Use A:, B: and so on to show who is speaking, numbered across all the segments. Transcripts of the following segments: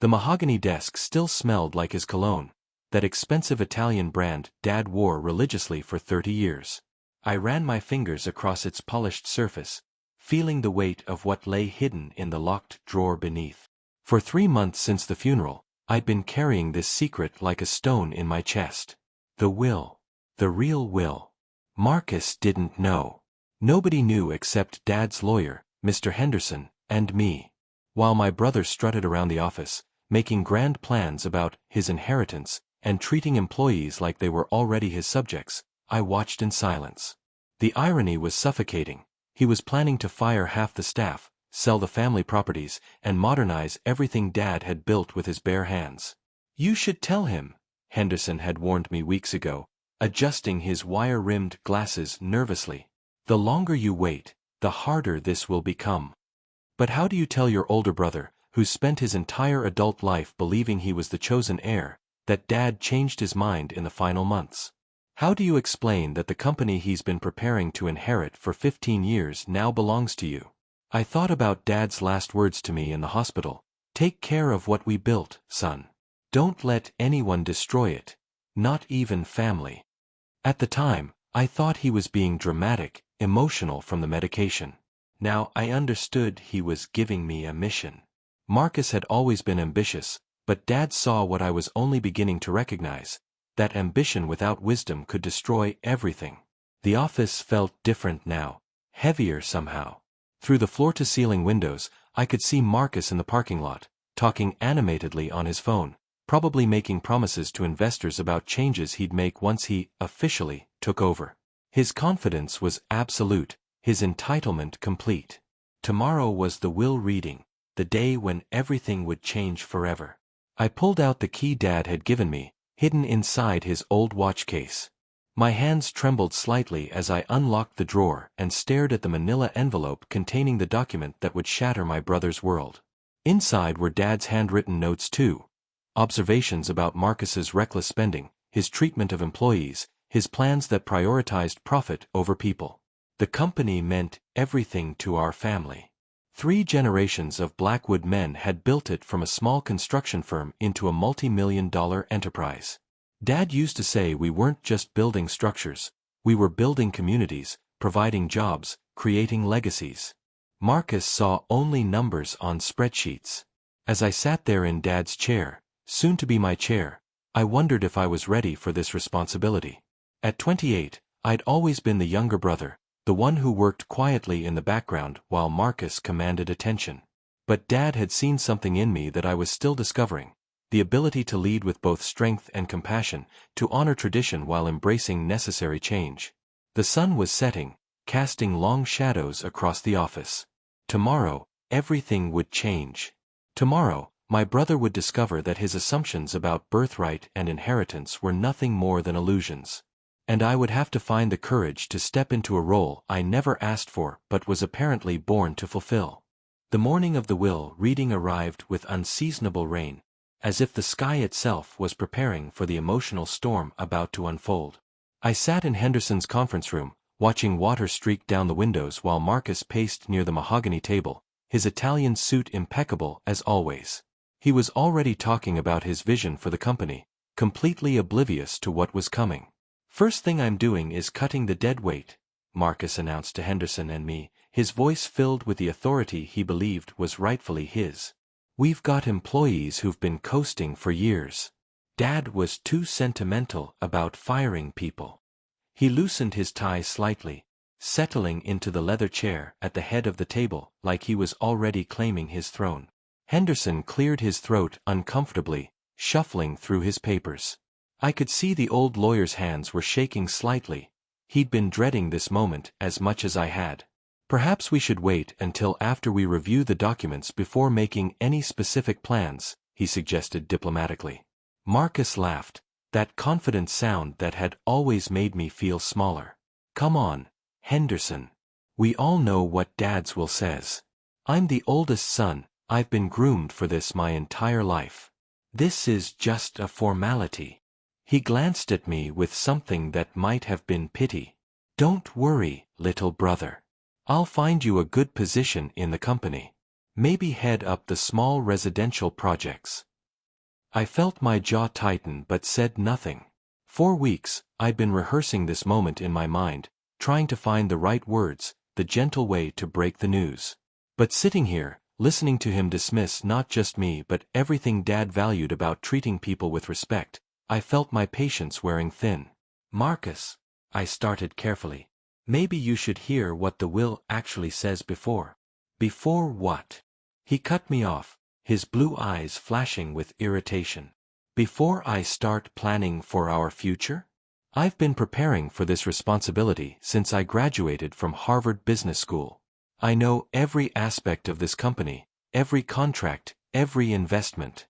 A: The mahogany desk still smelled like his cologne, that expensive Italian brand Dad wore religiously for 30 years. I ran my fingers across its polished surface, feeling the weight of what lay hidden in the locked drawer beneath. For 3 months since the funeral, I'd been carrying this secret like a stone in my chest. The will. The real will. Marcus didn't know. Nobody knew except Dad's lawyer, Mr. Henderson, and me. While my brother strutted around the office, making grand plans about his inheritance and treating employees like they were already his subjects, I watched in silence. The irony was suffocating. He was planning to fire half the staff, sell the family properties, and modernize everything Dad had built with his bare hands. "You should tell him," Henderson had warned me weeks ago, adjusting his wire-rimmed glasses nervously. "The longer you wait, the harder this will become." "But how do you tell your older brother, who's spent his entire adult life believing he was the chosen heir, that Dad changed his mind in the final months? How do you explain that the company he's been preparing to inherit for 15 years now belongs to you?" I thought about Dad's last words to me in the hospital. "Take care of what we built, son. Don't let anyone destroy it, not even family." At the time, I thought he was being dramatic, emotional from the medication. Now I understood he was giving me a mission. Marcus had always been ambitious, but Dad saw what I was only beginning to recognize, that ambition without wisdom could destroy everything. The office felt different now, heavier somehow. Through the floor-to-ceiling windows, I could see Marcus in the parking lot, talking animatedly on his phone, probably making promises to investors about changes he'd make once he, officially, took over. His confidence was absolute, his entitlement complete. Tomorrow was the will reading, the day when everything would change forever. I pulled out the key Dad had given me, hidden inside his old watch case. My hands trembled slightly as I unlocked the drawer and stared at the manila envelope containing the document that would shatter my brother's world. Inside were Dad's handwritten notes too. Observations about Marcus's reckless spending, his treatment of employees, his plans that prioritized profit over people. The company meant everything to our family. 3 generations of Blackwood men had built it from a small construction firm into a multi-million-dollar enterprise. Dad used to say we weren't just building structures, we were building communities, providing jobs, creating legacies. Marcus saw only numbers on spreadsheets. As I sat there in Dad's chair, soon to be my chair, I wondered if I was ready for this responsibility. At 28, I'd always been the younger brother, the one who worked quietly in the background while Marcus commanded attention. But Dad had seen something in me that I was still discovering. The ability to lead with both strength and compassion, to honor tradition while embracing necessary change. The sun was setting, casting long shadows across the office. Tomorrow, everything would change. Tomorrow, my brother would discover that his assumptions about birthright and inheritance were nothing more than illusions. And I would have to find the courage to step into a role I never asked for but was apparently born to fulfill. The morning of the will reading arrived with unseasonable rain, as if the sky itself was preparing for the emotional storm about to unfold. I sat in Henderson's conference room, watching water streak down the windows while Marcus paced near the mahogany table, his Italian suit impeccable as always. He was already talking about his vision for the company, completely oblivious to what was coming. "First thing I'm doing is cutting the dead weight," Marcus announced to Henderson and me, his voice filled with the authority he believed was rightfully his. "We've got employees who've been coasting for years. Dad was too sentimental about firing people." He loosened his tie slightly, settling into the leather chair at the head of the table like he was already claiming his throne. Henderson cleared his throat uncomfortably, shuffling through his papers. I could see the old lawyer's hands were shaking slightly. He'd been dreading this moment as much as I had. "Perhaps we should wait until after we review the documents before making any specific plans," he suggested diplomatically. Marcus laughed, that confident sound that had always made me feel smaller. "Come on, Henderson. We all know what Dad's will says. I'm the oldest son, I've been groomed for this my entire life. This is just a formality." He glanced at me with something that might have been pity. "Don't worry, little brother. I'll find you a good position in the company. Maybe head up the small residential projects. I felt my jaw tighten but said nothing. 4 weeks, I'd been rehearsing this moment in my mind, trying to find the right words, the gentle way to break the news. But sitting here, listening to him dismiss not just me but everything Dad valued about treating people with respect, I felt my patience wearing thin. "Marcus," I started carefully, "maybe you should hear what the will actually says before." "Before what?" He cut me off, his blue eyes flashing with irritation. "Before I start planning for our future? I've been preparing for this responsibility since I graduated from Harvard Business School. I know every aspect of this company, every contract, every investment."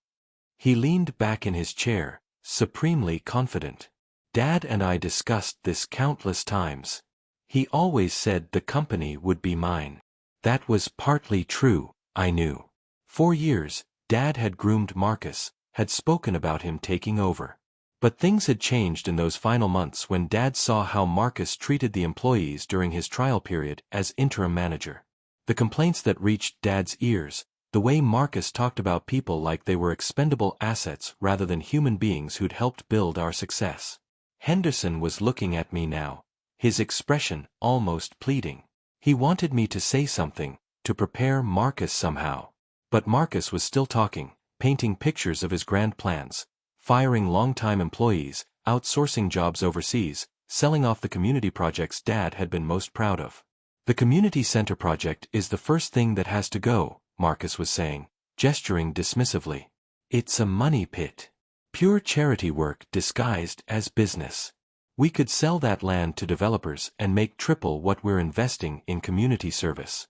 A: He leaned back in his chair, supremely confident. "Dad and I discussed this countless times. He always said the company would be mine." That was partly true, I knew. For years, Dad had groomed Marcus, had spoken about him taking over. But things had changed in those final months when Dad saw how Marcus treated the employees during his trial period as interim manager. The complaints that reached Dad's ears, the way Marcus talked about people like they were expendable assets rather than human beings who'd helped build our success. Henderson was looking at me now, his expression almost pleading. He wanted me to say something, to prepare Marcus somehow. But Marcus was still talking, painting pictures of his grand plans, firing long-time employees, outsourcing jobs overseas, selling off the community projects Dad had been most proud of. "The community center project is the first thing that has to go," Marcus was saying, gesturing dismissively. "It's a money pit. Pure charity work disguised as business. We could sell that land to developers and make triple what we're investing in community service."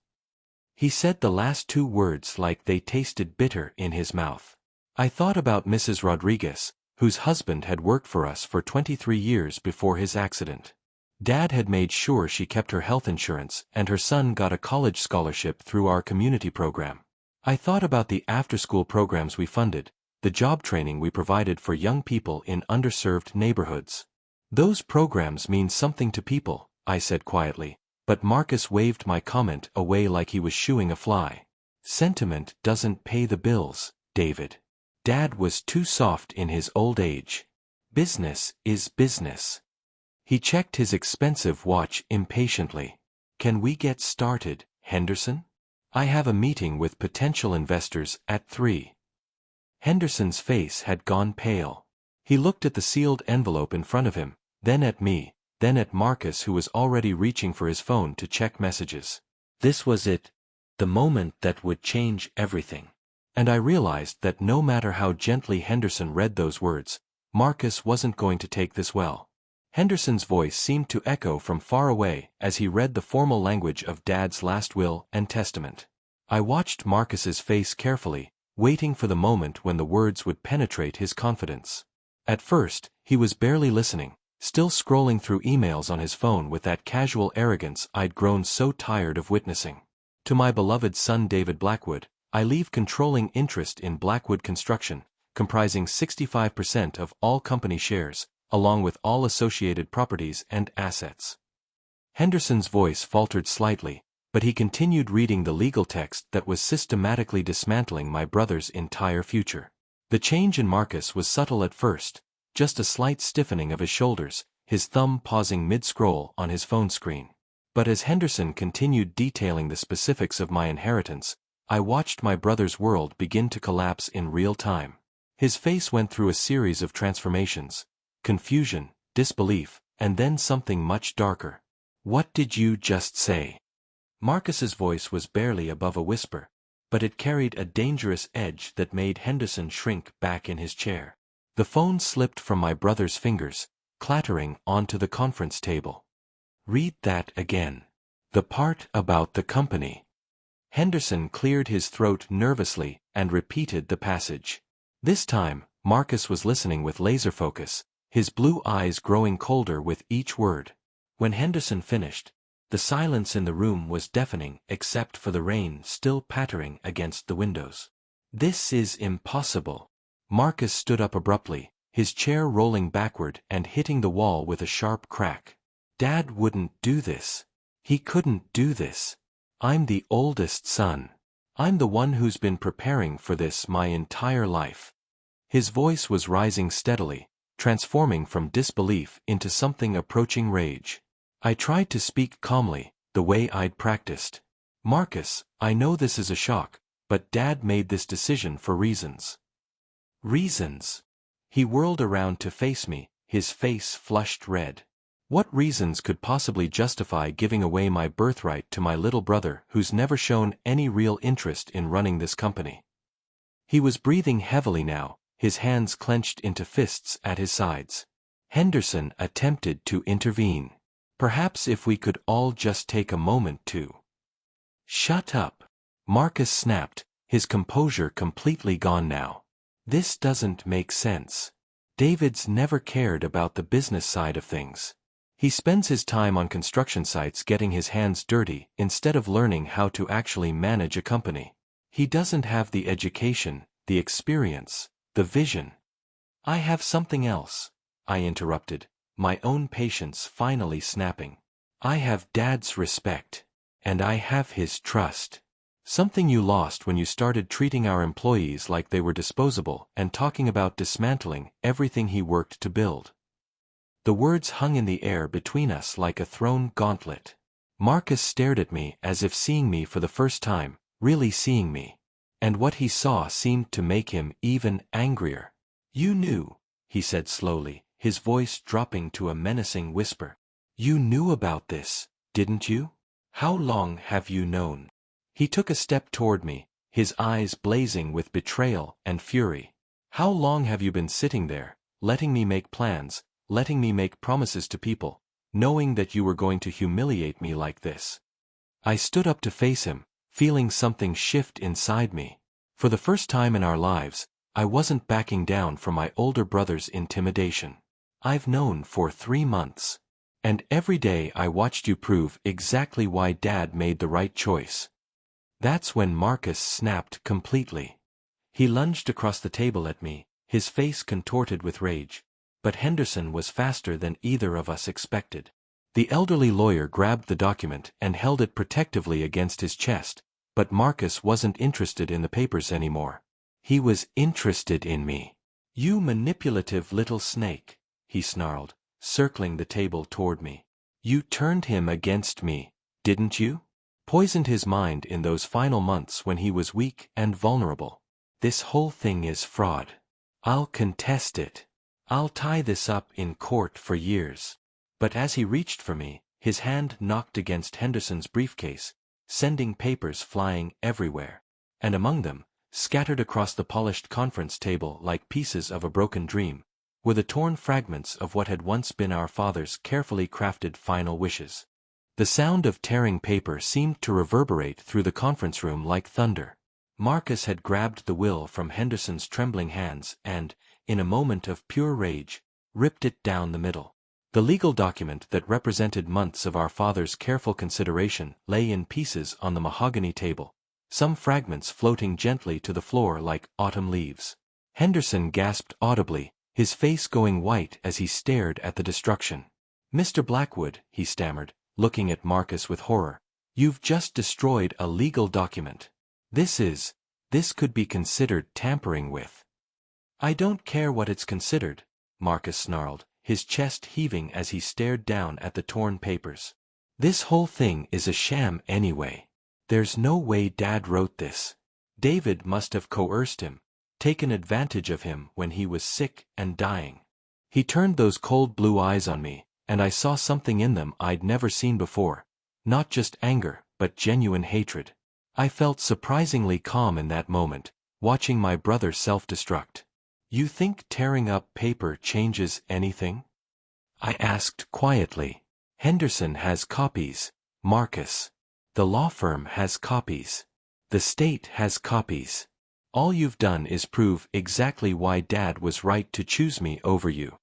A: He said the last two words like they tasted bitter in his mouth. I thought about Mrs. Rodriguez, whose husband had worked for us for 23 years before his accident. Dad had made sure she kept her health insurance and her son got a college scholarship through our community program. I thought about the after-school programs we funded, the job training we provided for young people in underserved neighborhoods. "Those programs mean something to people," I said quietly, but Marcus waved my comment away like he was shooing a fly. "Sentiment doesn't pay the bills, David. Dad was too soft in his old age. Business is business." He checked his expensive watch impatiently. "Can we get started, Henderson? I have a meeting with potential investors at 3. Henderson's face had gone pale. He looked at the sealed envelope in front of him, then at me, then at Marcus who was already reaching for his phone to check messages. This was it, the moment that would change everything. And I realized that no matter how gently Henderson read those words, Marcus wasn't going to take this well. Henderson's voice seemed to echo from far away as he read the formal language of Dad's last will and testament. I watched Marcus's face carefully, waiting for the moment when the words would penetrate his confidence. At first, he was barely listening, still scrolling through emails on his phone with that casual arrogance I'd grown so tired of witnessing. "To my beloved son David Blackwood, I leave controlling interest in Blackwood Construction, comprising 65% of all company shares, along with all associated properties and assets." Henderson's voice faltered slightly, but he continued reading the legal text that was systematically dismantling my brother's entire future. The change in Marcus was subtle at first, just a slight stiffening of his shoulders, his thumb pausing mid-scroll on his phone screen. But as Henderson continued detailing the specifics of my inheritance, I watched my brother's world begin to collapse in real time. His face went through a series of transformations: confusion, disbelief, and then something much darker. "What did you just say?" Marcus's voice was barely above a whisper, but it carried a dangerous edge that made Henderson shrink back in his chair. The phone slipped from my brother's fingers, clattering onto the conference table. "Read that again. The part about the company." Henderson cleared his throat nervously and repeated the passage. This time, Marcus was listening with laser focus, his blue eyes growing colder with each word. When Henderson finished, the silence in the room was deafening except for the rain still pattering against the windows. "This is impossible." Marcus stood up abruptly, his chair rolling backward and hitting the wall with a sharp crack. "Dad wouldn't do this. He couldn't do this. I'm the oldest son. I'm the one who's been preparing for this my entire life." His voice was rising steadily, transforming from disbelief into something approaching rage. I tried to speak calmly, the way I'd practiced. Marcus, I know this is a shock, but Dad made this decision for reasons. Reasons? He whirled around to face me, his face flushed red. What reasons could possibly justify giving away my birthright to my little brother who's never shown any real interest in running this company? He was breathing heavily now, his hands clenched into fists at his sides. Henderson attempted to intervene. Perhaps if we could all just take a moment to... Shut up! Marcus snapped, his composure completely gone now. This doesn't make sense. David's never cared about the business side of things. He spends his time on construction sites getting his hands dirty instead of learning how to actually manage a company. He doesn't have the education, the experience, the vision. I have something else, I interrupted, my own patience finally snapping. I have Dad's respect. And I have his trust. Something you lost when you started treating our employees like they were disposable and talking about dismantling everything he worked to build. The words hung in the air between us like a thrown gauntlet. Marcus stared at me as if seeing me for the first time, really seeing me. And what he saw seemed to make him even angrier. You knew, he said slowly, his voice dropping to a menacing whisper. You knew about this, didn't you? How long have you known? He took a step toward me, his eyes blazing with betrayal and fury. How long have you been sitting there, letting me make plans, letting me make promises to people, knowing that you were going to humiliate me like this? I stood up to face him, feeling something shift inside me. For the first time in our lives, I wasn't backing down from my older brother's intimidation. I've known for 3 months. And every day I watched you prove exactly why Dad made the right choice. That's when Marcus snapped completely. He lunged across the table at me, his face contorted with rage. But Henderson was faster than either of us expected. The elderly lawyer grabbed the document and held it protectively against his chest, but Marcus wasn't interested in the papers anymore. He was interested in me. You manipulative little snake, he snarled, circling the table toward me. You turned him against me, didn't you? Poisoned his mind in those final months when he was weak and vulnerable. This whole thing is fraud. I'll contest it. I'll tie this up in court for years. But as he reached for me, his hand knocked against Henderson's briefcase, sending papers flying everywhere. And among them, scattered across the polished conference table like pieces of a broken dream, were the torn fragments of what had once been our father's carefully crafted final wishes. The sound of tearing paper seemed to reverberate through the conference room like thunder. Marcus had grabbed the will from Henderson's trembling hands and, in a moment of pure rage, ripped it down the middle. The legal document that represented months of our father's careful consideration lay in pieces on the mahogany table, some fragments floating gently to the floor like autumn leaves. Henderson gasped audibly, his face going white as he stared at the destruction. Mr. Blackwood, he stammered, looking at Marcus with horror, you've just destroyed a legal document. This could be considered tampering with. I don't care what it's considered, Marcus snarled, his chest heaving as he stared down at the torn papers. This whole thing is a sham anyway. There's no way Dad wrote this. David must have coerced him, taken advantage of him when he was sick and dying. He turned those cold blue eyes on me, and I saw something in them I'd never seen before. Not just anger, but genuine hatred. I felt surprisingly calm in that moment, watching my brother self-destruct. You think tearing up paper changes anything? I asked quietly. Henderson has copies, Marcus. The law firm has copies. The state has copies. All you've done is prove exactly why Dad was right to choose me over you.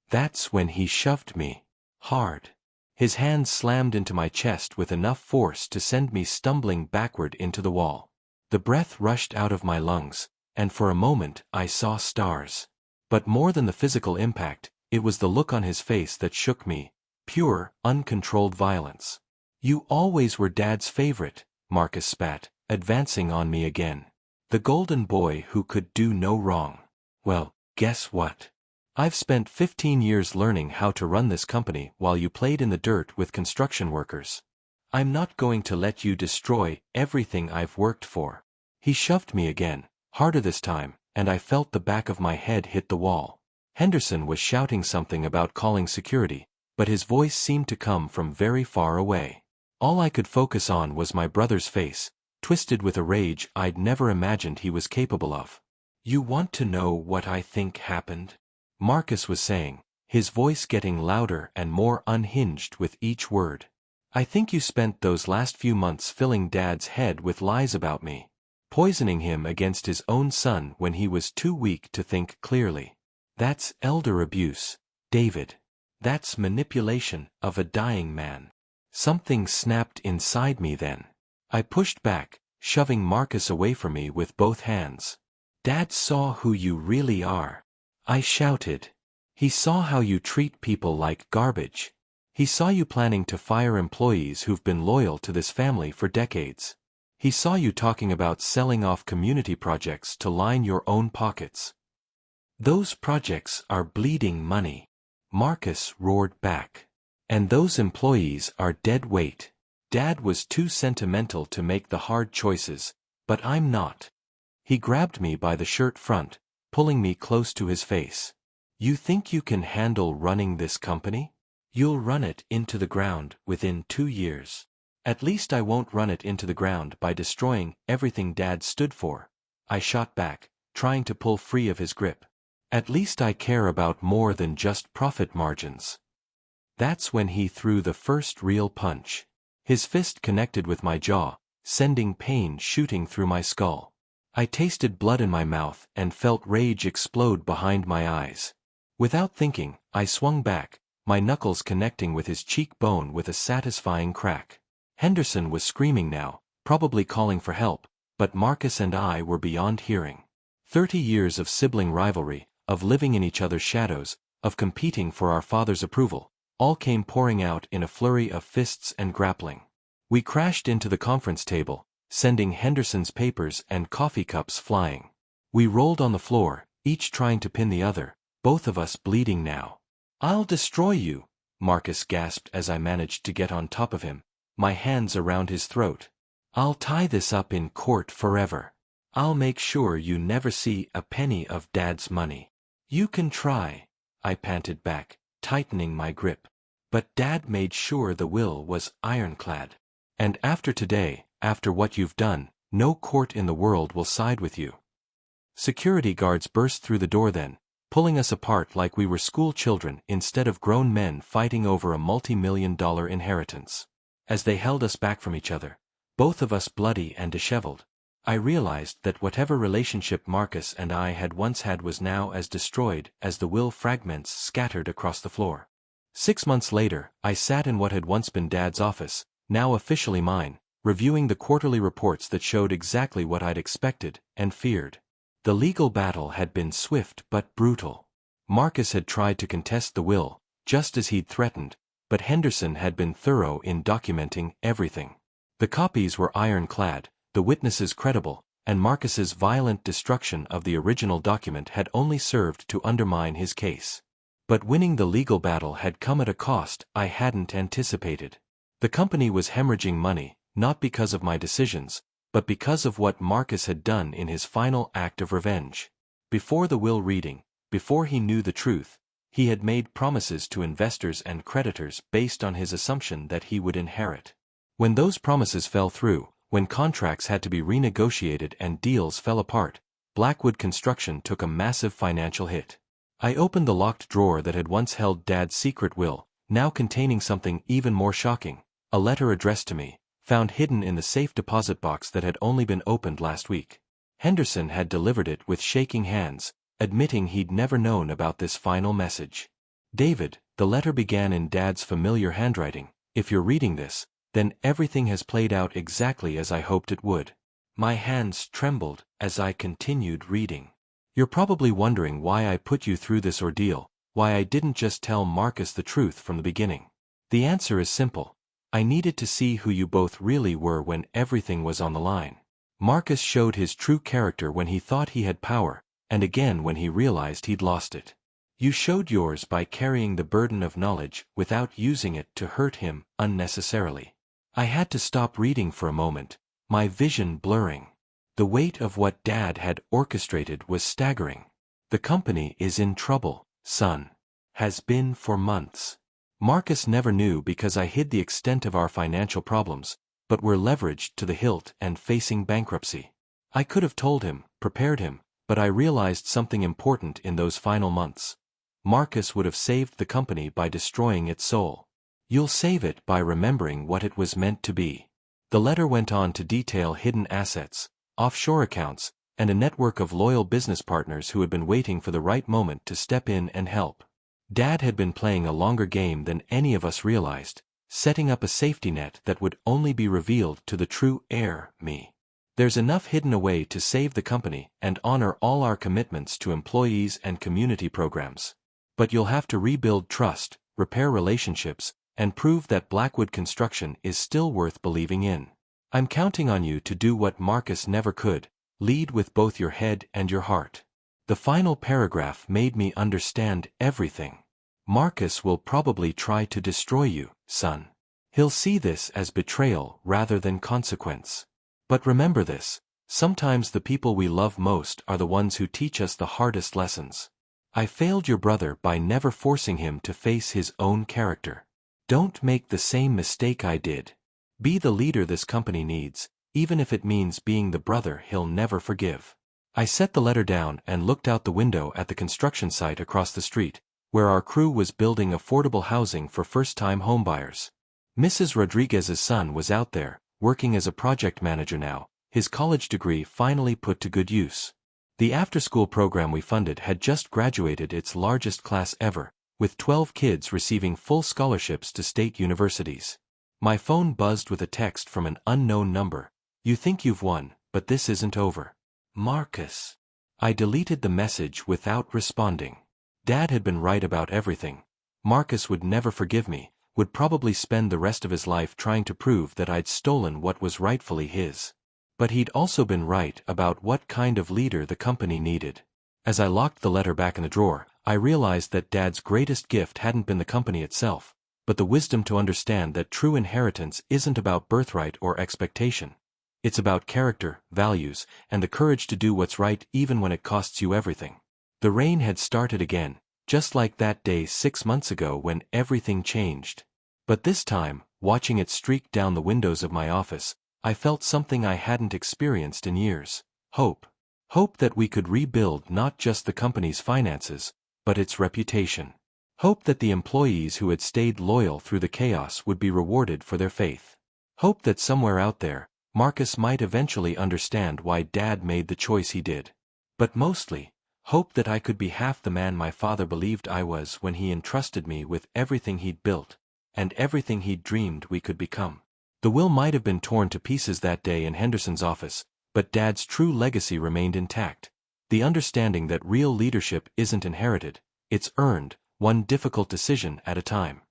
A: That's when he shoved me. Hard. His hand slammed into my chest with enough force to send me stumbling backward into the wall. The breath rushed out of my lungs, and for a moment I saw stars. But more than the physical impact, it was the look on his face that shook me. Pure, uncontrolled violence. You always were Dad's favorite, Marcus spat, advancing on me again. The golden boy who could do no wrong. Well, Guess what? I've spent 15 years learning how to run this company while you played in the dirt with construction workers. I'm not going to let you destroy everything I've worked for. He shoved me again, harder this time, and I felt the back of my head hit the wall. Henderson was shouting something about calling security, but his voice seemed to come from very far away. All I could focus on was my brother's face, twisted with a rage I'd never imagined he was capable of. You want to know what I think happened? Marcus was saying, his voice getting louder and more unhinged with each word. I think you spent those last few months filling Dad's head with lies about me, poisoning him against his own son when he was too weak to think clearly. That's elder abuse, David. That's manipulation of a dying man. Something snapped inside me then. I pushed back, shoving Marcus away from me with both hands. Dad saw who you really are. I shouted. He saw how you treat people like garbage. He saw you planning to fire employees who've been loyal to this family for decades. He saw you talking about selling off community projects to line your own pockets. Those projects are bleeding money. Marcus roared back. And those employees are dead weight. Dad was too sentimental to make the hard choices, but I'm not. He grabbed me by the shirt front, pulling me close to his face. You think you can handle running this company? You'll run it into the ground within 2 years. At least I won't run it into the ground by destroying everything Dad stood for. I shot back, trying to pull free of his grip. At least I care about more than just profit margins. That's when he threw the first real punch. His fist connected with my jaw, sending pain shooting through my skull. I tasted blood in my mouth and felt rage explode behind my eyes. Without thinking, I swung back, my knuckles connecting with his cheekbone with a satisfying crack. Henderson was screaming now, probably calling for help, but Marcus and I were beyond hearing. 30 years of sibling rivalry, of living in each other's shadows, of competing for our father's approval, all came pouring out in a flurry of fists and grappling. We crashed into the conference table, sending Henderson's papers and coffee cups flying. We rolled on the floor, each trying to pin the other, both of us bleeding now. I'll destroy you, Marcus gasped as I managed to get on top of him, my hands around his throat. I'll tie this up in court forever. I'll make sure you never see a penny of Dad's money. You can try, I panted back, tightening my grip. But Dad made sure the will was ironclad. And after today, after what you've done, no court in the world will side with you. Security guards burst through the door then, pulling us apart like we were school children instead of grown men fighting over a multi-million-dollar inheritance. As they held us back from each other, both of us bloody and disheveled, I realized that whatever relationship Marcus and I had once had was now as destroyed as the will fragments scattered across the floor. 6 months later, I sat in what had once been Dad's office, now officially mine, reviewing the quarterly reports that showed exactly what I'd expected and feared. The legal battle had been swift but brutal. Marcus had tried to contest the will, just as he'd threatened, but Henderson had been thorough in documenting everything. The copies were ironclad, the witnesses credible, and Marcus's violent destruction of the original document had only served to undermine his case. But winning the legal battle had come at a cost I hadn't anticipated. The company was hemorrhaging money, not because of my decisions, but because of what Marcus had done in his final act of revenge. Before the will reading, before he knew the truth, he had made promises to investors and creditors based on his assumption that he would inherit. When those promises fell through, when contracts had to be renegotiated and deals fell apart, Blackwood Construction took a massive financial hit. I opened the locked drawer that had once held Dad's secret will, now containing something even more shocking, a letter addressed to me, found hidden in the safe deposit box that had only been opened last week. Henderson had delivered it with shaking hands, admitting he'd never known about this final message. David, the letter began in Dad's familiar handwriting. If you're reading this, then everything has played out exactly as I hoped it would. My hands trembled as I continued reading. You're probably wondering why I put you through this ordeal, why I didn't just tell Marcus the truth from the beginning. The answer is simple. I needed to see who you both really were when everything was on the line. Marcus showed his true character when he thought he had power, and again when he realized he'd lost it. You showed yours by carrying the burden of knowledge without using it to hurt him unnecessarily. I had to stop reading for a moment, my vision blurring. The weight of what Dad had orchestrated was staggering. The company is in trouble, son. Has been for months. Marcus never knew because I hid the extent of our financial problems, but we're leveraged to the hilt and facing bankruptcy. I could have told him, prepared him, but I realized something important in those final months. Marcus would have saved the company by destroying its soul. You'll save it by remembering what it was meant to be. The letter went on to detail hidden assets, offshore accounts, and a network of loyal business partners who had been waiting for the right moment to step in and help. Dad had been playing a longer game than any of us realized, setting up a safety net that would only be revealed to the true heir, me. There's enough hidden away to save the company and honor all our commitments to employees and community programs. But you'll have to rebuild trust, repair relationships, and prove that Blackwood construction is still worth believing in. I'm counting on you to do what Marcus never could, lead with both your head and your heart. The final paragraph made me understand everything. Marcus will probably try to destroy you, son. He'll see this as betrayal rather than consequence. But remember this, sometimes the people we love most are the ones who teach us the hardest lessons. I failed your brother by never forcing him to face his own character. Don't make the same mistake I did. Be the leader this company needs, even if it means being the brother he'll never forgive. I set the letter down and looked out the window at the construction site across the street, where our crew was building affordable housing for first-time homebuyers. Mrs. Rodriguez's son was out there, working as a project manager now, his college degree finally put to good use. The after-school program we funded had just graduated its largest class ever, with 12 kids receiving full scholarships to state universities. My phone buzzed with a text from an unknown number. You think you've won, but this isn't over. Marcus. I deleted the message without responding. Dad had been right about everything. Marcus would never forgive me, would probably spend the rest of his life trying to prove that I'd stolen what was rightfully his. But he'd also been right about what kind of leader the company needed. As I locked the letter back in the drawer, I realized that Dad's greatest gift hadn't been the company itself, but the wisdom to understand that true inheritance isn't about birthright or expectation. It's about character, values, and the courage to do what's right even when it costs you everything. The rain had started again, just like that day 6 months ago when everything changed. But this time, watching it streak down the windows of my office, I felt something I hadn't experienced in years. Hope. Hope that we could rebuild not just the company's finances, but its reputation. Hope that the employees who had stayed loyal through the chaos would be rewarded for their faith. Hope that somewhere out there, Marcus might eventually understand why Dad made the choice he did. But mostly, hope that I could be half the man my father believed I was when he entrusted me with everything he'd built, and everything he'd dreamed we could become. The will might have been torn to pieces that day in Henderson's office, but Dad's true legacy remained intact. The understanding that real leadership isn't inherited, it's earned, one difficult decision at a time.